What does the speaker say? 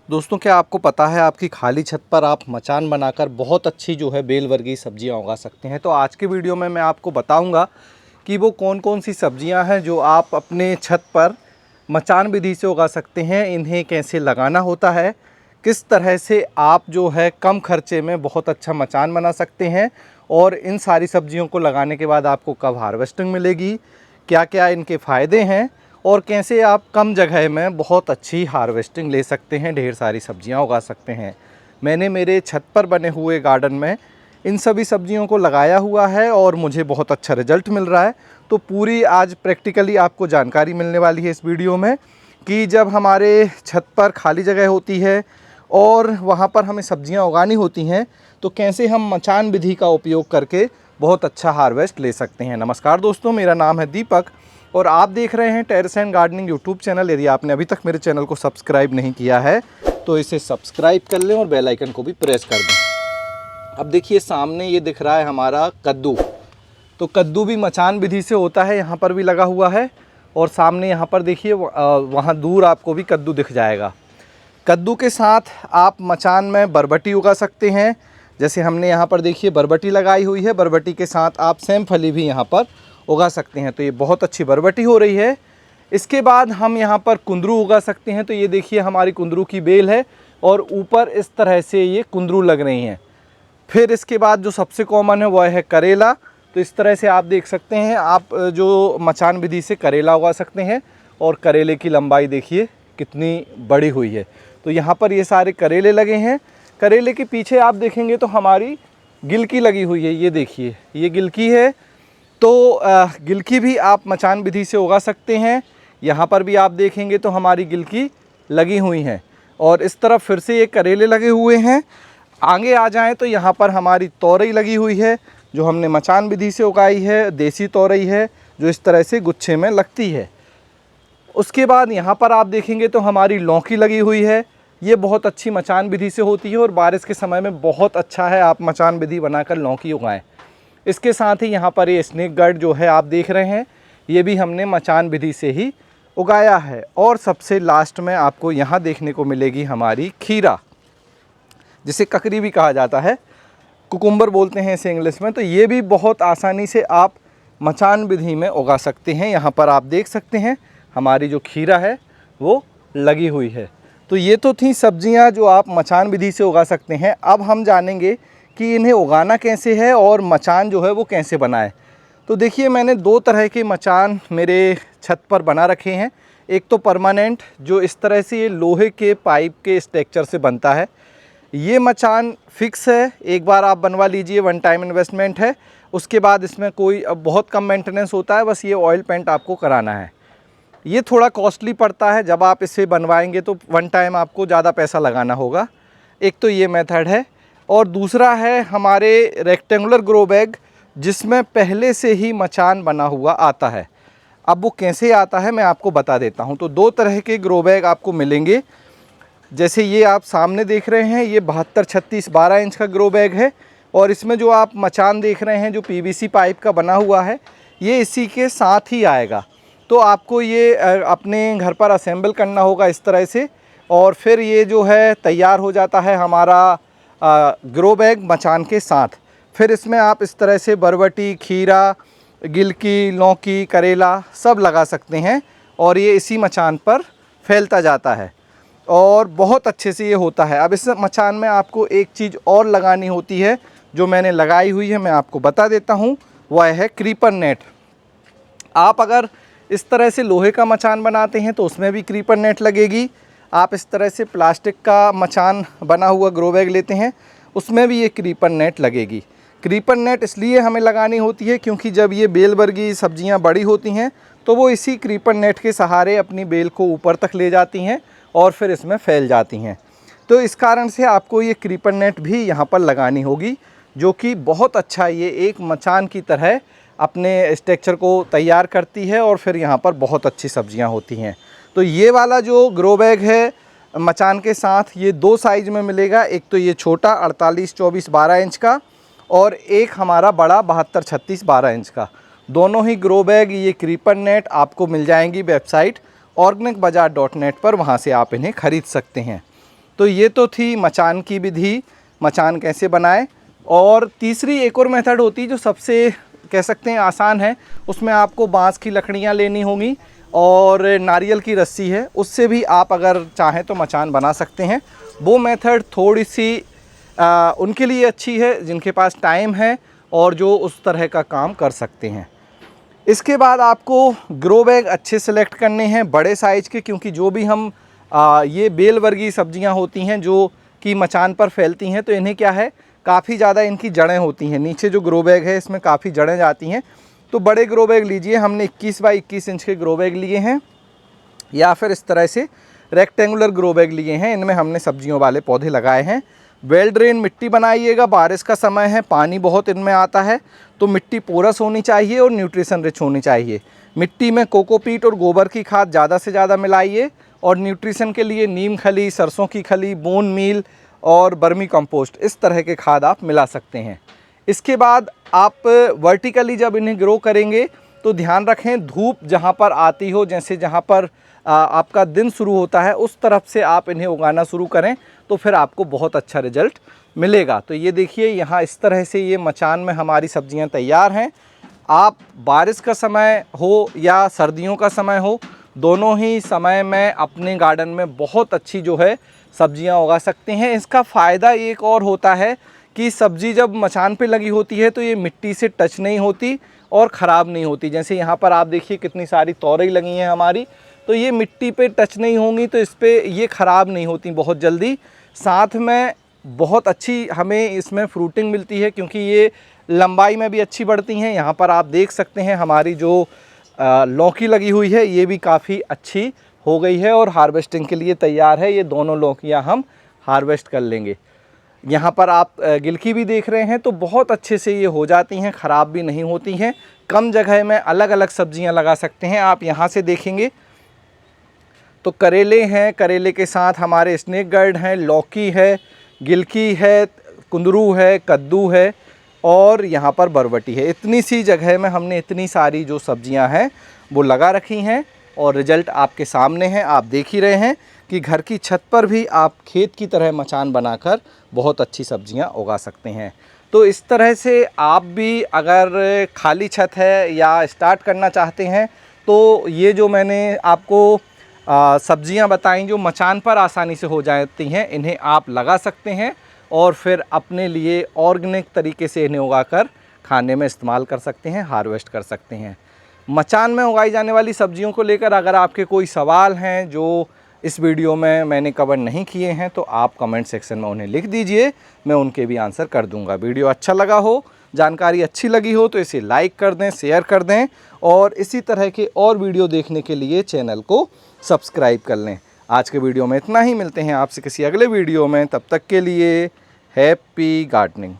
दोस्तों, क्या आपको पता है आपकी खाली छत पर आप मचान बनाकर बहुत अच्छी जो है बेल वर्गीय सब्जियां उगा सकते हैं। तो आज के वीडियो में मैं आपको बताऊंगा कि वो कौन कौन सी सब्जियां हैं जो आप अपने छत पर मचान विधि से उगा सकते हैं, इन्हें कैसे लगाना होता है, किस तरह से आप जो है कम खर्चे में बहुत अच्छा मचान बना सकते हैं और इन सारी सब्जियों को लगाने के बाद आपको कब हार्वेस्टिंग मिलेगी, क्या क्या इनके फ़ायदे हैं और कैसे आप कम जगह में बहुत अच्छी हार्वेस्टिंग ले सकते हैं, ढेर सारी सब्जियां उगा सकते हैं। मैंने मेरे छत पर बने हुए गार्डन में इन सभी सब्जियों को लगाया हुआ है और मुझे बहुत अच्छा रिजल्ट मिल रहा है। तो पूरी आज प्रैक्टिकली आपको जानकारी मिलने वाली है इस वीडियो में कि जब हमारे छत पर खाली जगह होती है और वहाँ पर हमें सब्जियाँ उगानी होती हैं तो कैसे हम मचान विधि का उपयोग करके बहुत अच्छा हार्वेस्ट ले सकते हैं। नमस्कार दोस्तों, मेरा नाम है दीपक और आप देख रहे हैं terrace and gardening YouTube channel. यदि आपने अभी तक मेरे चैनल को सब्सक्राइब नहीं किया है तो इसे सब्सक्राइब कर लें और बेल आइकन को भी प्रेस कर दें। अब देखिए सामने ये दिख रहा है हमारा कद्दू। तो कद्दू भी मचान विधि से होता है, यहाँ पर भी लगा हुआ है और सामने यहाँ पर देखिए वहाँ दूर आपको भी कद्दू दिख जाएगा। कद्दू के साथ आप मचान में बरबटी उगा सकते हैं। जैसे हमने यहाँ पर देखिए बरबटी लगाई हुई है, बरबटी के साथ आप सेमफली भी यहाँ पर उगा सकते हैं। तो ये बहुत अच्छी बरबटी हो रही है। इसके बाद हम यहाँ पर कुंदरू उगा सकते हैं। तो ये देखिए हमारी कुंदरू की बेल है और ऊपर इस तरह से ये कुंदरू लग रही हैं। फिर इसके बाद जो सबसे कॉमन है वह है करेला। तो इस तरह से आप देख सकते हैं, आप जो मचान विधि से करेला उगा सकते हैं और करेले की लंबाई देखिए कितनी बड़ी हुई है। तो यहाँ पर ये सारे करेले लगे हैं। करेले के पीछे आप देखेंगे तो हमारी गिलकी लगी हुई है। ये देखिए ये गिलकी है। तो गिलकी भी आप मचान विधि से उगा सकते हैं। यहाँ पर भी आप देखेंगे तो हमारी गिलकी लगी हुई हैं और इस तरफ फिर से ये करेले लगे हुए हैं। आगे आ जाएं तो यहाँ पर हमारी तोरई लगी हुई है जो हमने मचान विधि से उगाई है। देसी तोरई है जो इस तरह से गुच्छे में लगती है। उसके बाद यहाँ पर आप देखेंगे तो हमारी लौकी लगी हुई है। ये बहुत अच्छी मचान विधि से होती है और बारिश के समय में बहुत अच्छा है आप मचान विधि बनाकर लौकी उगाएं। इसके साथ ही यहाँ पर ये स्नेक गार्ड जो है आप देख रहे हैं, ये भी हमने मचान विधि से ही उगाया है। और सबसे लास्ट में आपको यहाँ देखने को मिलेगी हमारी खीरा, जिसे ककड़ी भी कहा जाता है, कुकुम्बर बोलते हैं इसे इंग्लिश में। तो ये भी बहुत आसानी से आप मचान विधि में उगा सकते हैं। यहाँ पर आप देख सकते हैं हमारी जो खीरा है वो लगी हुई है। तो ये तो थी सब्जियाँ जो आप मचान विधि से उगा सकते हैं। अब हम जानेंगे कि इन्हें उगाना कैसे है और मचान जो है वो कैसे बनाएं। तो देखिए मैंने दो तरह के मचान मेरे छत पर बना रखे हैं। एक तो परमानेंट जो इस तरह से ये लोहे के पाइप के स्ट्रक्चर से बनता है। ये मचान फिक्स है, एक बार आप बनवा लीजिए, वन टाइम इन्वेस्टमेंट है। उसके बाद इसमें कोई बहुत कम मेंटेनेंस होता है, बस ये ऑयल पेंट आपको कराना है। ये थोड़ा कॉस्टली पड़ता है, जब आप इसे बनवाएंगे तो वन टाइम आपको ज़्यादा पैसा लगाना होगा। एक तो ये मेथड है और दूसरा है हमारे रेक्टेंगुलर ग्रो बैग जिसमें पहले से ही मचान बना हुआ आता है। अब वो कैसे आता है मैं आपको बता देता हूँ। तो दो तरह के ग्रो बैग आपको मिलेंगे। जैसे ये आप सामने देख रहे हैं, ये 72-36-12 इंच का ग्रो बैग है और इसमें जो आप मचान देख रहे हैं जो पीवीसी पाइप का बना हुआ है, ये इसी के साथ ही आएगा। तो आपको ये अपने घर पर असेंबल करना होगा इस तरह से और फिर ये जो है तैयार हो जाता है हमारा ग्रो बैग मचान के साथ। फिर इसमें आप इस तरह से बरबटी, खीरा, गिलकी, लौकी, करेला सब लगा सकते हैं और ये इसी मचान पर फैलता जाता है और बहुत अच्छे से ये होता है। अब इस मचान में आपको एक चीज़ और लगानी होती है जो मैंने लगाई हुई है, मैं आपको बता देता हूँ। वह है क्रीपर नेट। आप अगर इस तरह से लोहे का मचान बनाते हैं तो उसमें भी क्रीपर नेट लगेगी। आप इस तरह से प्लास्टिक का मचान बना हुआ ग्रो बैग लेते हैं उसमें भी ये क्रीपर नेट लगेगी। क्रीपर नेट इसलिए हमें लगानी होती है क्योंकि जब ये बेल वर्गीय सब्जियां बड़ी होती हैं तो वो इसी क्रीपर नेट के सहारे अपनी बेल को ऊपर तक ले जाती हैं और फिर इसमें फैल जाती हैं। तो इस कारण से आपको ये क्रीपर नेट भी यहाँ पर लगानी होगी जो कि बहुत अच्छा ये एक मचान की तरह अपने स्ट्रक्चर को तैयार करती है और फिर यहाँ पर बहुत अच्छी सब्जियाँ होती हैं। तो ये वाला जो ग्रो बैग है मचान के साथ ये दो साइज़ में मिलेगा। एक तो ये छोटा 48-24-12 इंच का और एक हमारा बड़ा 72-36-12 इंच का। दोनों ही ग्रो बैग ये क्रीपर नेट आपको मिल जाएंगी वेबसाइट organicbazaar.net पर, वहाँ से आप इन्हें ख़रीद सकते हैं। तो ये तो थी मचान की विधि, मचान कैसे बनाएं। और तीसरी एक और मेथड होती है जो सबसे कह सकते हैं आसान है। उसमें आपको बांस की लकड़ियाँ लेनी होंगी और नारियल की रस्सी है, उससे भी आप अगर चाहें तो मचान बना सकते हैं। वो मेथड थोड़ी सी उनके लिए अच्छी है जिनके पास टाइम है और जो उस तरह का काम कर सकते हैं। इसके बाद आपको ग्रो बैग अच्छे सेलेक्ट करने हैं बड़े साइज़ के, क्योंकि जो भी हम ये बेल वर्गीय सब्जियां होती हैं जो कि मचान पर फैलती हैं, तो इन्हें क्या है काफ़ी ज़्यादा इनकी जड़ें होती हैं। नीचे जो ग्रो बैग है इसमें काफ़ी जड़ें जाती हैं। तो बड़े ग्रो बैग लीजिए, हमने 21 बाई 21 इंच के ग्रो बैग लिए हैं, या फिर इस तरह से रेक्टेंगुलर ग्रो बैग लिए हैं। इनमें हमने सब्जियों वाले पौधे लगाए हैं। वेल ड्रेन मिट्टी बनाइएगा, बारिश का समय है, पानी बहुत इनमें आता है, तो मिट्टी पोरस होनी चाहिए और न्यूट्रिशन रिच होनी चाहिए। मिट्टी में कोकोपीट और गोबर की खाद ज़्यादा से ज़्यादा मिलाइए, और न्यूट्रिशन के लिए नीम खली, सरसों की खली, बोन मील और बर्मी कंपोस्ट, इस तरह के खाद आप मिला सकते हैं। इसके बाद आप वर्टिकली जब इन्हें ग्रो करेंगे तो ध्यान रखें धूप जहाँ पर आती हो, जैसे जहाँ पर आपका दिन शुरू होता है उस तरफ से आप इन्हें उगाना शुरू करें, तो फिर आपको बहुत अच्छा रिजल्ट मिलेगा। तो ये देखिए यहाँ इस तरह से ये मचान में हमारी सब्जियां तैयार हैं। आप बारिश का समय हो या सर्दियों का समय हो, दोनों ही समय में अपने गार्डन में बहुत अच्छी जो है सब्जियां उगा सकते हैं। इसका फ़ायदा एक और होता है कि सब्ज़ी जब मचान पे लगी होती है तो ये मिट्टी से टच नहीं होती और ख़राब नहीं होती। जैसे यहाँ पर आप देखिए कितनी सारी तोरई लगी हैं हमारी, तो ये मिट्टी पे टच नहीं होंगी, तो इस पे ये ख़राब नहीं होती बहुत जल्दी। साथ में बहुत अच्छी हमें इसमें फ्रूटिंग मिलती है, क्योंकि ये लंबाई में भी अच्छी बढ़ती हैं। यहाँ पर आप देख सकते हैं हमारी जो लौकी लगी हुई है ये भी काफ़ी अच्छी हो गई है और हार्वेस्टिंग के लिए तैयार है। ये दोनों लौकियाँ हम हार्वेस्ट कर लेंगे। यहाँ पर आप गिलकी भी देख रहे हैं, तो बहुत अच्छे से ये हो जाती हैं, ख़राब भी नहीं होती हैं। कम जगह में अलग अलग सब्जियाँ लगा सकते हैं। आप यहाँ से देखेंगे तो करेले हैं, करेले के साथ हमारे स्नेक गार्ड हैं, लौकी है, गिलकी है, कुंदरू है, कद्दू है और यहाँ पर बरबटी है। इतनी सी जगह में हमने इतनी सारी जो सब्जियाँ हैं वो लगा रखी हैं और रिज़ल्ट आपके सामने हैं। आप देख ही रहे हैं कि घर की छत पर भी आप खेत की तरह मचान बनाकर बहुत अच्छी सब्जियां उगा सकते हैं। तो इस तरह से आप भी अगर खाली छत है या स्टार्ट करना चाहते हैं तो ये जो मैंने आपको सब्जियां बताई जो मचान पर आसानी से हो जाती हैं, इन्हें आप लगा सकते हैं और फिर अपने लिए ऑर्गेनिक तरीके से इन्हें उगाकर खाने में इस्तेमाल कर सकते हैं, हार्वेस्ट कर सकते हैं। मचान में उगाई जाने वाली सब्जियों को लेकर अगर आपके कोई सवाल हैं जो इस वीडियो में मैंने कवर नहीं किए हैं तो आप कमेंट सेक्शन में उन्हें लिख दीजिए, मैं उनके भी आंसर कर दूंगा। वीडियो अच्छा लगा हो, जानकारी अच्छी लगी हो तो इसे लाइक कर दें, शेयर कर दें और इसी तरह के और वीडियो देखने के लिए चैनल को सब्सक्राइब कर लें। आज के वीडियो में इतना ही, मिलते हैं आपसे किसी अगले वीडियो में, तब तक के लिए हैप्पी गार्डनिंग।